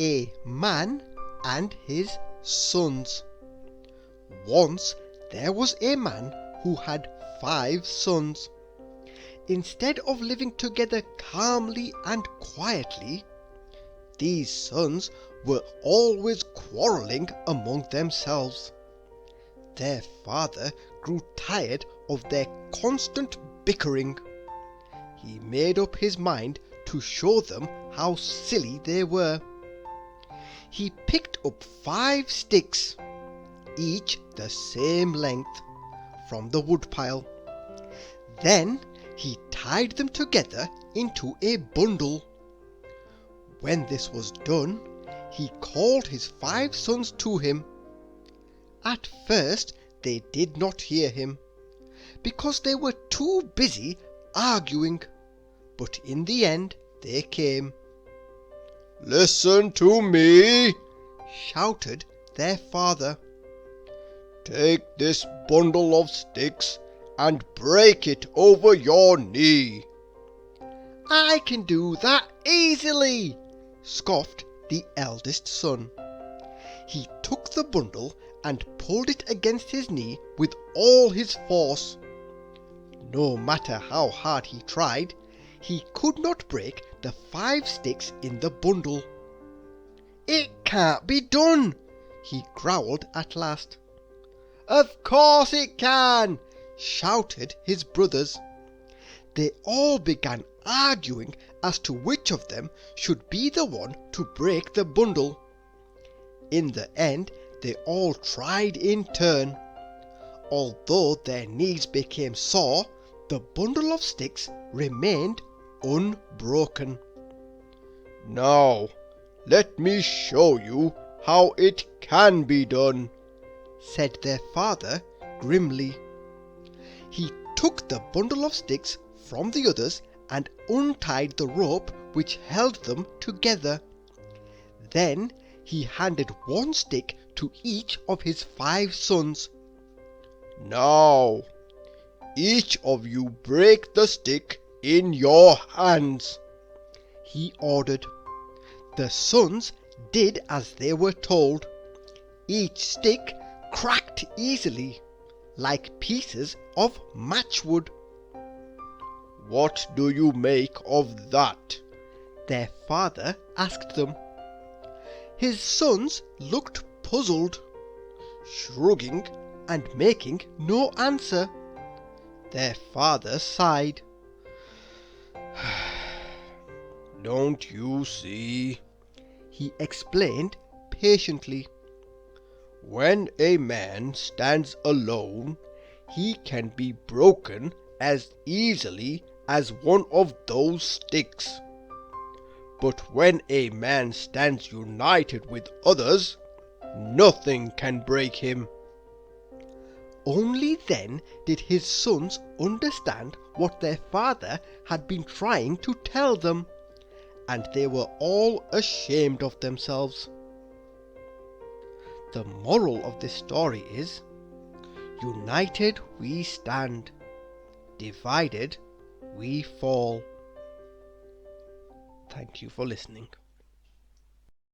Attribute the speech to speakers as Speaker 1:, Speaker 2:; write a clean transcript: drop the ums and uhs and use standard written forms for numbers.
Speaker 1: a man and his sons. Once there was a man who had 5 sons. Instead of living together calmly and quietly, these sons were always quarrelling among themselves. Their father grew tired of their constant bickering. He made up his mind to show them how silly they were. He picked up 5 sticks, each the same length, from the woodpile. Then he tied them together into a bundle. When this was done, he called his 5 sons to him. At first they did not hear him, because they were too busy arguing, but in the end they came. "Listen to me," shouted their father. "Take this bundle of sticks and break it over your knee." "I can do that easily," scoffed the eldest son. He took the bundle and pulled it against his knee with all his force. No matter how hard he tried, he could not break the 5 sticks in the bundle. "It can't be done," he growled at last. "Of course it can," shouted his brothers. They all began arguing as to which of them should be the one to break the bundle. In the end, they all tried in turn. Although their knees became sore, the bundle of sticks remained unbroken. "Now, let me show you how it can be done," said their father grimly. He took the bundle of sticks from the others and untied the rope which held them together. Then he handed 1 stick to each of his 5 sons. "Now, each of you break the stick in your hands," he ordered. The sons did as they were told. Each stick cracked easily, like pieces of matchwood. "What do you make of that?" their father asked them. His sons looked puzzled, shrugging and making no answer. Their father sighed. "Don't you see?" he explained patiently. "When a man stands alone, he can be broken as easily as one of those sticks. But when a man stands united with others, nothing can break him." Only then did his sons understand what their father had been trying to tell them, and they were all ashamed of themselves. The moral of this story is, united we stand, divided we fall. Thank you for listening.